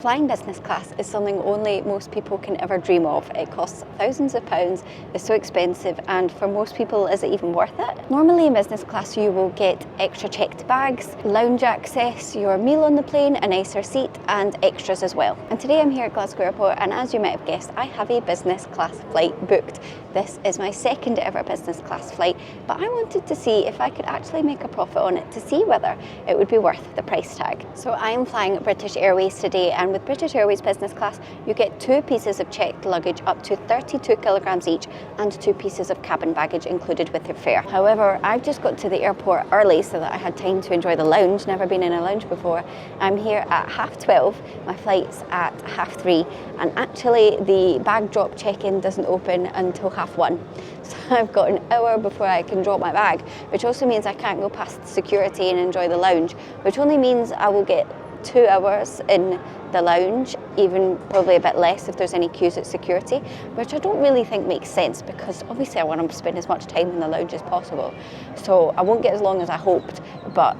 Flying business class is something only most people can ever dream of. It costs thousands of pounds, is so expensive, and for most people, is it even worth it? Normally in business class you will get extra checked bags, lounge access, your meal on the plane, a nicer seat, and extras as well. And today I'm here at Glasgow Airport, and as you might have guessed, I have a business class flight booked. This is my second ever business class flight, but I wanted to see if I could actually make a profit on it to see whether it would be worth the price tag. So I am flying British Airways today, and with British Airways business class you get 2 pieces of checked luggage up to 32 kilograms each and 2 pieces of cabin baggage included with your fare. However, I've just got to the airport early so that I had time to enjoy the lounge. Never been in a lounge before. I'm here at 12:30, my flight's at 3:30, and actually the bag drop check-in doesn't open until 1:30. So I've got an hour before I can drop my bag, which also means I can't go past security and enjoy the lounge, which only means I will get 2 hours in the lounge, even probably a bit less if there's any queues at security, which I don't really think makes sense because obviously I want to spend as much time in the lounge as possible. So I won't get as long as I hoped, but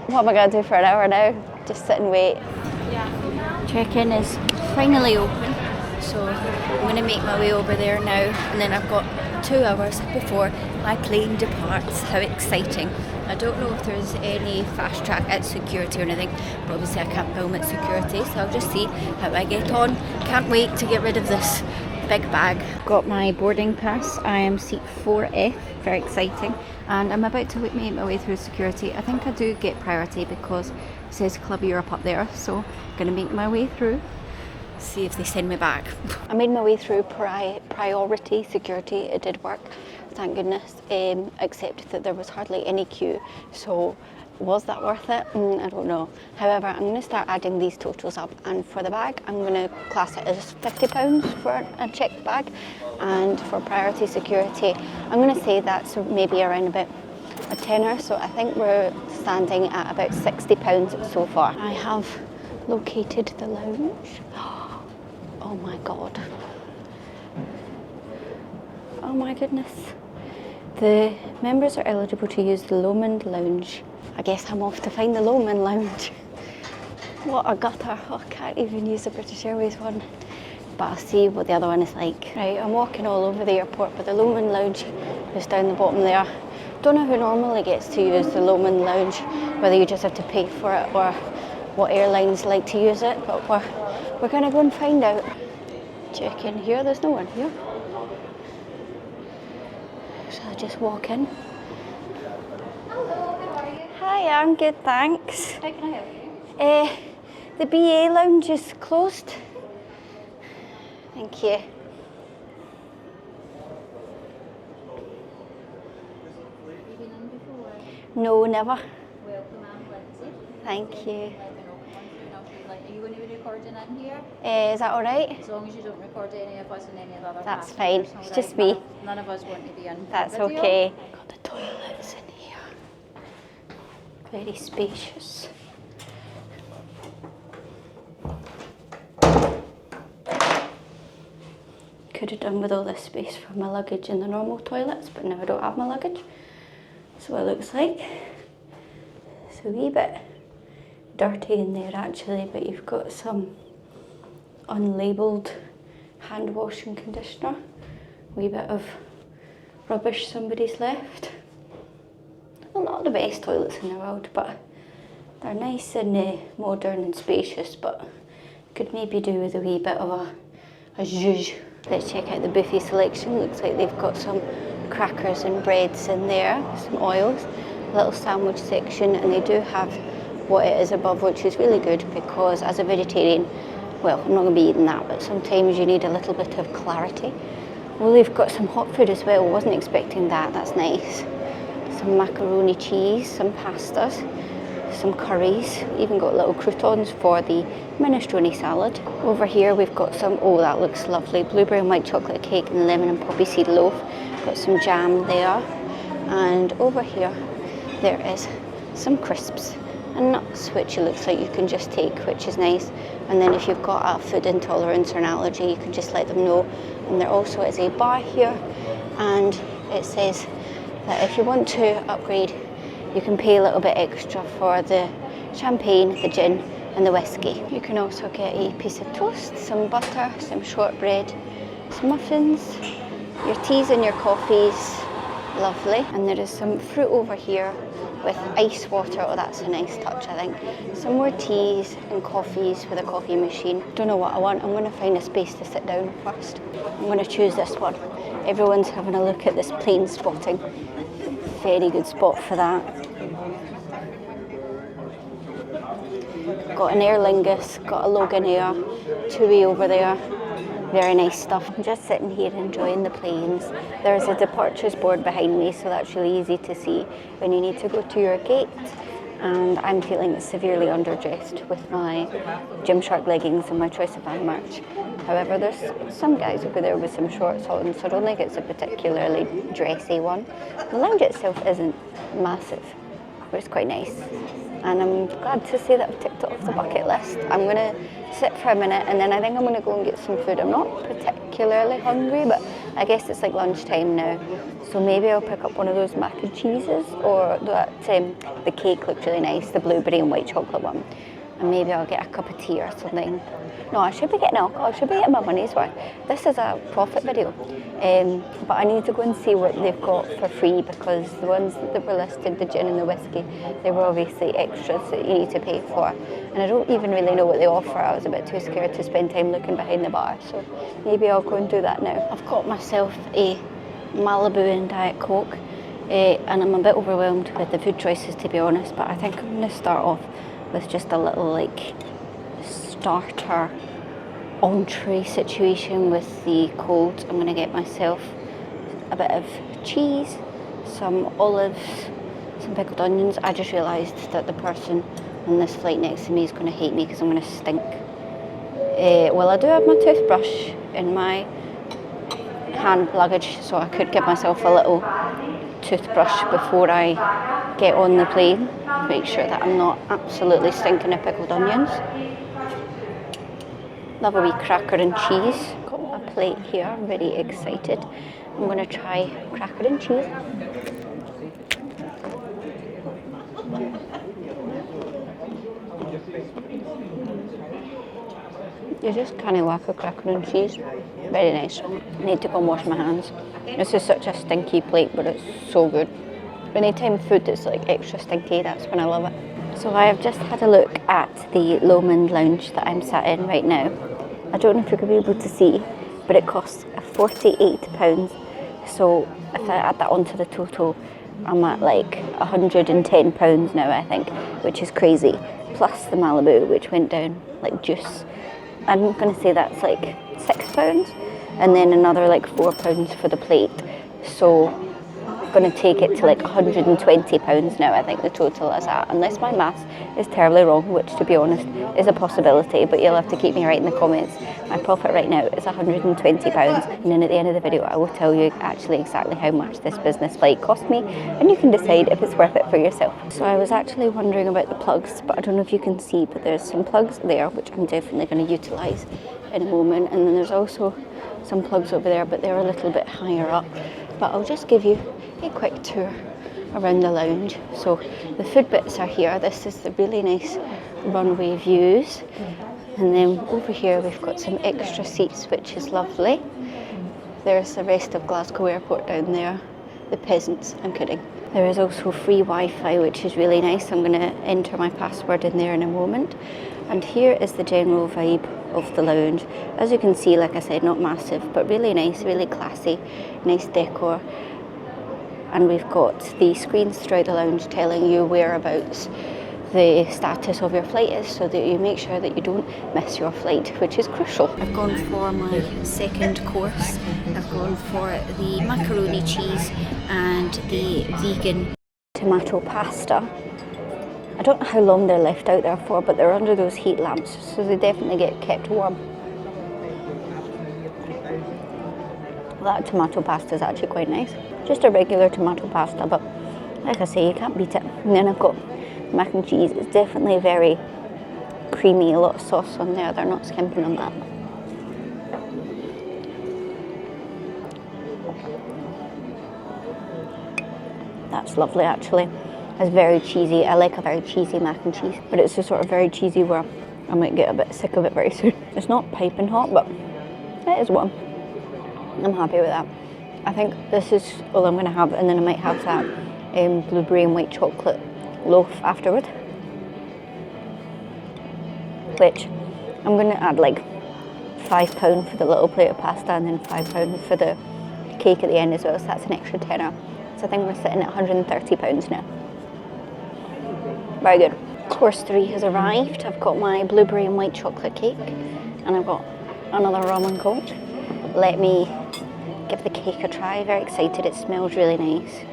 what am I going to do for an hour now? Just sit and wait. Check-in is finally open, so I'm going to make my way over there now, and then I've got 2 hours before my plane departs. How exciting. I don't know if there's any fast track at security or anything, but obviously I can't film at security, so I'll just see how I get on. Can't wait to get rid of this big bag. Got my boarding pass. I am seat 4F, very exciting, and I'm about to make my way through security. I think I do get priority because it says Club Europe up there, so I'm going to make my way through. See if they send me back. I made my way through priority security. It did work, thank goodness, except that there was hardly any queue. So was that worth it? I don't know. However, I'm going to start adding these totals up, and for the bag I'm going to class it as £50 for a checked bag, and for priority security I'm going to say that's maybe around about a tenner, so I think we're standing at about £60 so far. I have located the lounge. Oh my god. Oh my goodness. The members are eligible to use the Lomond Lounge. I guess I'm off to find the Lomond Lounge. What a gutter. Oh, I can't even use the British Airways one. But I'll see what the other one is like. Right, I'm walking all over the airport, but the Lomond Lounge is down the bottom there. Don't know who normally gets to use the Lomond Lounge, whether you just have to pay for it or what airlines like to use it, but we're going to go and find out. Check in here, there's no one here. So I just walk in. Hello, how are you? Hi, I'm good, thanks. How can I help you? The BA lounge is closed. Thank you. Have you been in before? No, never. Welcome, I'm Lindsay. Thank you. Are you going to be recording in here? Is that alright? As long as you don't record any of us and any of the other That's passengers, fine. It's all just right? me. None of us want to be in That's video. okay. Got the toilets in here. Very spacious. Could have done with all this space for my luggage in the normal toilets, but now I don't have my luggage. So it looks like it's a wee bit dirty in there actually, but you've got some unlabelled hand wash and conditioner. Wee bit of rubbish somebody's left. Well, not the best toilets in the world, but they're nice and modern and spacious, but could maybe do with a wee bit of a zhuzh. Let's check out the buffet selection. Looks like they've got some crackers and breads in there, some oils, a little sandwich section, and they do have what it is above, which is really good because as a vegetarian, well, I'm not going to be eating that, but sometimes you need a little bit of clarity. Well, they've got some hot food as well. Wasn't expecting that. That's nice. Some macaroni cheese, some pastas, some curries. Even got little croutons for the minestrone salad. Over here we've got some, oh that looks lovely, blueberry and white chocolate cake and lemon and poppy seed loaf. Got some jam there. And over here there is some crisps and nuts, which it looks like you can just take, which is nice. And then if you've got a food intolerance or an allergy, you can just let them know. And there also is a bar here, and it says that if you want to upgrade, you can pay a little bit extra for the champagne, the gin, and the whiskey. You can also get a piece of toast, some butter, some shortbread, some muffins, your teas and your coffees. Lovely. And there is some fruit over here with ice water. Oh, that's a nice touch, I think. Some more teas and coffees with a coffee machine. Don't know what I want. I'm going to find a space to sit down first. I'm going to choose this one. Everyone's having a look at this plane spotting. Very good spot for that. Got an Aer Lingus, got a Loganair, TUI over there. Very nice stuff. I'm just sitting here enjoying the planes. There's a departures board behind me, so that's really easy to see when you need to go to your gate. And I'm feeling severely underdressed with my Gymshark leggings and my Choice of Band merch. However, there's some guys over there with some shorts on, so I don't think it's a particularly dressy one. The lounge itself isn't massive, but it's quite nice. And I'm glad to say that I've ticked it off the bucket list. I'm going to sit for a minute and then I think I'm going to go and get some food. I'm not particularly hungry, but I guess it's like lunchtime now. So maybe I'll pick up one of those mac and cheeses, or that the cake looks really nice, the blueberry and white chocolate one. And maybe I'll get a cup of tea or something. No, I should be getting alcohol. I should be getting my money's worth. This is a profit video. But I need to go and see what they've got for free, because the ones that were listed, the gin and the whiskey, they were obviously extras that you need to pay for. And I don't even really know what they offer. I was a bit too scared to spend time looking behind the bar. So maybe I'll go and do that now. I've got myself a Malibu and Diet Coke. And I'm a bit overwhelmed with the food choices, to be honest. But I think I'm going to start off with just a little like starter entree situation with the cold. I'm going to get myself a bit of cheese, some olives, some pickled onions. I just realised that the person on this flight next to me is going to hate me because I'm going to stink. Well, I do have my toothbrush in my hand luggage, so I could give myself a little toothbrush before I get on the plane. Make sure that I'm not absolutely stinking of pickled onions. Love a wee cracker and cheese. Got my plate here, I'm very excited. I'm going to try cracker and cheese. You just kind of whack a cracker and cheese. Very nice. I need to go and wash my hands. This is such a stinky plate, but it's so good. Anytime food is like extra stinky, that's when I love it. So I have just had a look at the Lomond Lounge that I'm sat in right now. I don't know if you're going to be able to see, but it costs £48. So if I add that onto the total, I'm at like £110 now, I think, which is crazy. Plus the Malibu, which went down like juice. I'm going to say that's like £6, and then another like £4 for the plate. So I'm going to take it to like £120 now, I think the total is at, unless my maths is terribly wrong, which to be honest is a possibility, but you'll have to keep me right in the comments. My profit right now is £120, and then at the end of the video I will tell you actually exactly how much this business flight cost me, and you can decide if it's worth it for yourself. So I was actually wondering about the plugs, but I don't know if you can see, but there's some plugs there which I'm definitely going to utilise in a moment, and then there's also some plugs over there, but they're a little bit higher up. But I'll just give you a quick tour around the lounge. So the food bits are here. This is the really nice runway views, and then over here we've got some extra seats, which is lovely. There's the rest of Glasgow Airport down there. The peasants, I'm kidding. There is also free Wi-Fi, which is really nice. I'm going to enter my password in there in a moment. And here is the general vibe of the lounge. As you can see, like I said, not massive, but really nice, really classy, nice decor. And we've got the screens throughout the lounge telling you whereabouts the status of your flight is, so that you make sure that you don't miss your flight, which is crucial. I've gone for my second course. I've gone for the macaroni cheese and the vegan tomato pasta. I don't know how long they're left out there for, but they're under those heat lamps, so they definitely get kept warm. That tomato pasta is actually quite nice. Just a regular tomato pasta, but like I say, you can't beat it. And then I've got mac and cheese. It's definitely very creamy, a lot of sauce on there. They're not skimping on that. That's lovely actually. It's very cheesy. I like a very cheesy mac and cheese, but it's just sort of very cheesy where I might get a bit sick of it very soon. It's not piping hot, but it is warm. I'm happy with that. I think this is all I'm going to have, and then I might have that blueberry and white chocolate loaf afterward, which I'm going to add like £5 for the little plate of pasta and then £5 for the cake at the end as well, so that's an extra tenner. So I think we're sitting at £130 now. Very good. Course 3 has arrived. I've got my blueberry and white chocolate cake, and I've got another rum and coke. Let me give the cake a try. Very excited. It smells really nice.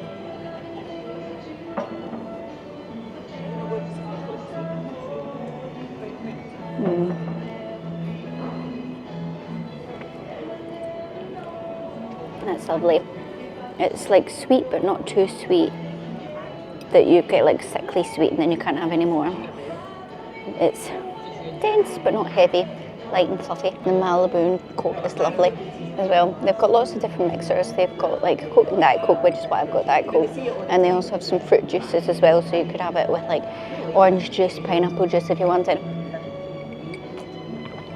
That's lovely. It's like sweet but not too sweet that you get like sickly sweet and then you can't have any more. It's dense but not heavy, light and fluffy. The Malibu and Coke is lovely as well. They've got lots of different mixers. They've got like Coke and Diet Coke, which is why I've got Diet Coke, and they also have some fruit juices as well, so you could have it with like orange juice, pineapple juice if you wanted.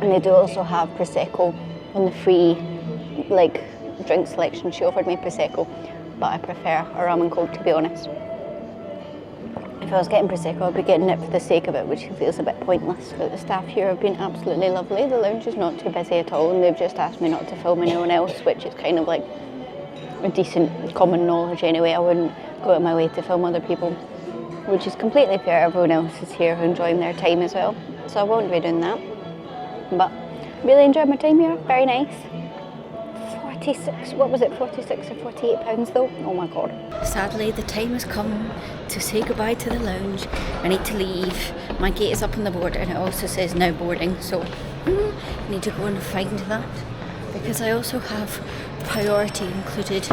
And they do also have Prosecco on the free like drink selection. She offered me Prosecco, but I prefer a rum and coke, to be honest. If I was getting Prosecco, I'd be getting it for the sake of it, which feels a bit pointless. But the staff here have been absolutely lovely. The lounge is not too busy at all, and they've just asked me not to film anyone else, which is kind of like a decent common knowledge anyway. I wouldn't go out of my way to film other people, which is completely fair. Everyone else is here enjoying their time as well, so I won't be doing that. But really enjoyed my time here. Very nice. 46, what was it, 46 or 48 pounds though? Oh my god. Sadly, the time has come to say goodbye to the lounge. I need to leave. My gate is up on the board and it also says now boarding, so I need to go and find that, because I also have priority included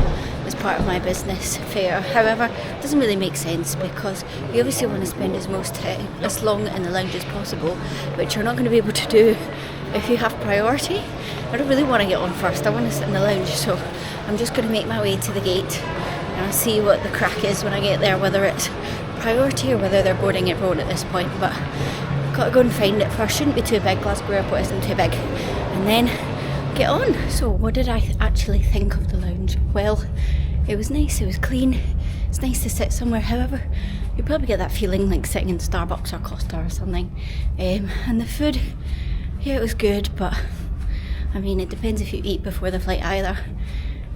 as part of my business fare. However, it doesn't really make sense because you obviously want to spend as long in the lounge as possible, which you're not going to be able to do if you have priority. I don't really want to get on first. I want to sit in the lounge, so I'm just going to make my way to the gate and I'll see what the crack is when I get there, whether it's priority or whether they're boarding everyone at this point. But I've got to go and find it first. Shouldn't be too big. Glasgow Airport isn't too big. And then get on. So what did I actually think of the lounge? Well, it was nice. It was clean. It's nice to sit somewhere. However, you probably get that feeling like sitting in Starbucks or Costa or something. And the food, yeah, it was good, but I mean, it depends if you eat before the flight either.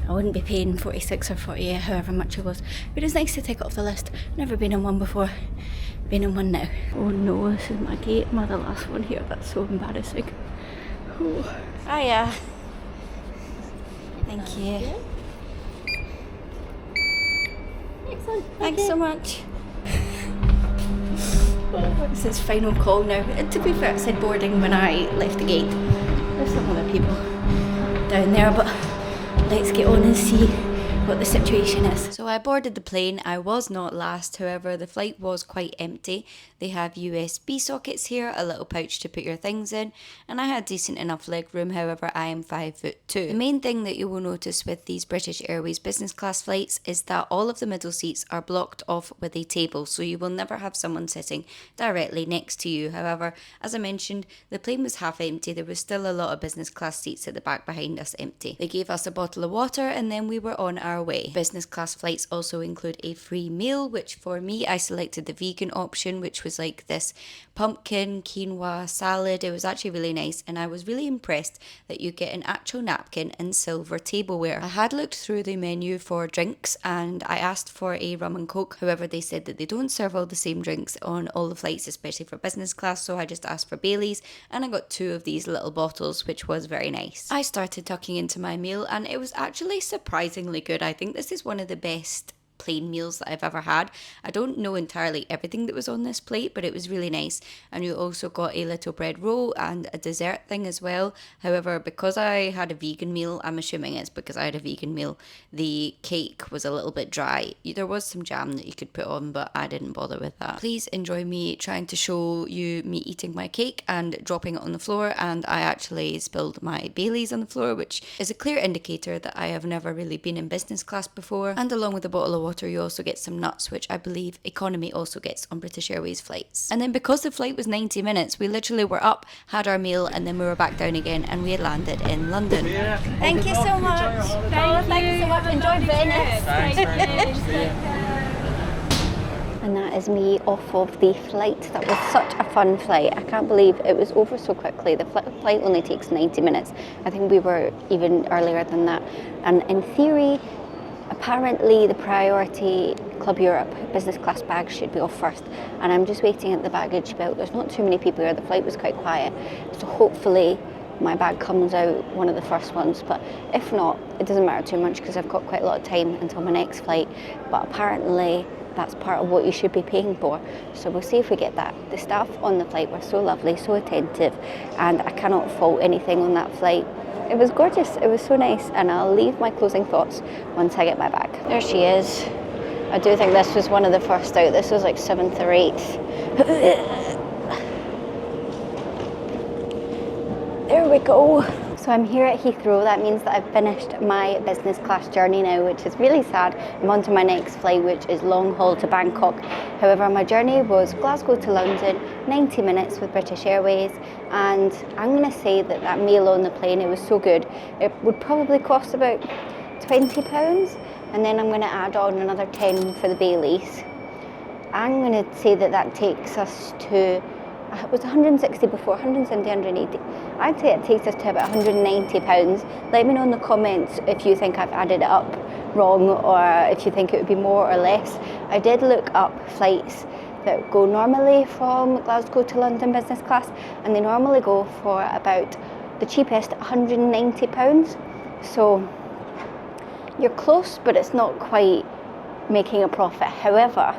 I wouldn't be paying 46 or 48, however much it was. But it's nice to take it off the list. Never been in one before. Been in one now. Oh no, this is my gate. Am I the last one here? That's so embarrassing. Oh. Hiya. Thank you. Excellent. Thanks so much. This is final call now. And to be fair, it said boarding when I left the gate. There's some other people down there, but let's get on and see what the situation is. So I boarded the plane. I was not last, however the flight was quite empty. They have USB sockets here, a little pouch to put your things in, and I had decent enough leg room. However, I am 5'2". The main thing that you will notice with these British Airways business class flights is that all of the middle seats are blocked off with a table, so you will never have someone sitting directly next to you. However, as I mentioned, the plane was half empty. There was still a lot of business class seats at the back behind us empty. They gave us a bottle of water and then we were on our way. Business class flights also include a free meal, which for me, I selected the vegan option, which was like this pumpkin quinoa salad. It was actually really nice, and I was really impressed that you get an actual napkin and silver tableware. I had looked through the menu for drinks and I asked for a rum and coke. However, they said that they don't serve all the same drinks on all the flights, especially for business class, so I just asked for Baileys and I got 2 of these little bottles, which was very nice. I started tucking into my meal and it was actually surprisingly good. I think this is one of the best plain meals that I've ever had. I don't know entirely everything that was on this plate, but it was really nice. And you also got a little bread roll and a dessert thing as well. However, because I had a vegan meal, I'm assuming it's because I had a vegan meal, the cake was a little bit dry. There was some jam that you could put on, but I didn't bother with that. Please enjoy me trying to show you me eating my cake and dropping it on the floor, and I actually spilled my Baileys on the floor, which is a clear indicator that I have never really been in business class before. And along with a bottle of water, you also get some nuts, which I believe economy also gets on British Airways flights. And then because the flight was 90 minutes, we literally were up, had our meal, and then we were back down again, and we had landed in London. Thank you so much. Thank you so much. Enjoy Venice. And that is me off of the flight. That was such a fun flight. I can't believe it was over so quickly. The flight only takes 90 minutes. I think we were even earlier than that. And in theory, apparently the Priority Club Europe business class bags should be off first. And I'm just waiting at the baggage belt. There's not too many people here. The flight was quite quiet. So hopefully my bag comes out one of the first ones. But if not, it doesn't matter too much because I've got quite a lot of time until my next flight. But apparently that's part of what you should be paying for. So we'll see if we get that. The staff on the flight were so lovely, so attentive, and I cannot fault anything on that flight. It was gorgeous, it was so nice, and I'll leave my closing thoughts once I get my bag. There she is. I do think this was one of the first out. This was like 7th or 8th. There we go. So I'm here at Heathrow. That means that I've finished my business class journey now, which is really sad. I'm on to my next flight, which is long haul to Bangkok. However, my journey was Glasgow to London, 90 minutes with British Airways, and I'm going to say that that meal on the plane, it was so good. It would probably cost about £20, and then I'm going to add on another 10 for the Baileys. I'm going to say that that takes us to, it was 160 before, 170, 180. I'd say it takes us to about £190. Let me know in the comments if you think I've added it up wrong or if you think it would be more or less. I did look up flights that go normally from Glasgow to London business class, and they normally go for about the cheapest £190. So you're close, but it's not quite making a profit. However,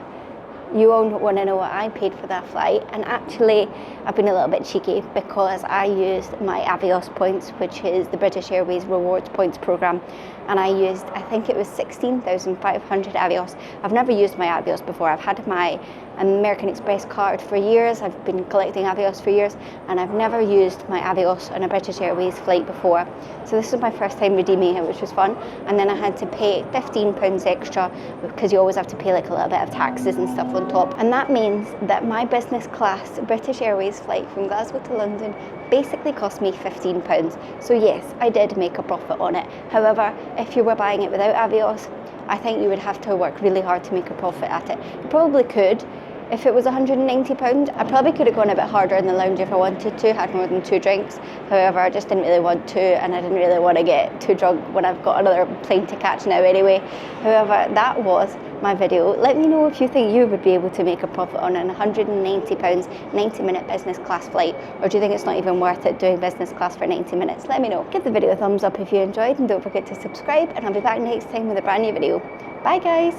you all want to know what I paid for that flight, and actually I've been a little bit cheeky because I used my Avios points, which is the British Airways rewards points program, and I used, I think it was 16,500 Avios. I've never used my Avios before. I've had my American Express card for years. I've been collecting Avios for years, and I've never used my Avios on a British Airways flight before. So this was my first time redeeming it, which was fun. And then I had to pay £15 extra because you always have to pay like a little bit of taxes and stuff on top. And that means that my business class British Airways flight from Glasgow to London basically cost me £15. So yes, I did make a profit on it. However, if you were buying it without Avios, I think you would have to work really hard to make a profit at it. You probably could. If it was £190, I probably could have gone a bit harder in the lounge if I wanted to, had more than 2 drinks. However, I just didn't really want to, and I didn't really want to get too drunk when I've got another plane to catch now anyway. However, that was my video. Let me know if you think you would be able to make a profit on an £190 90-minute business class flight, or do you think it's not even worth it doing business class for 90 minutes? Let me know. Give the video a thumbs up if you enjoyed, and don't forget to subscribe, and I'll be back next time with a brand new video. Bye guys!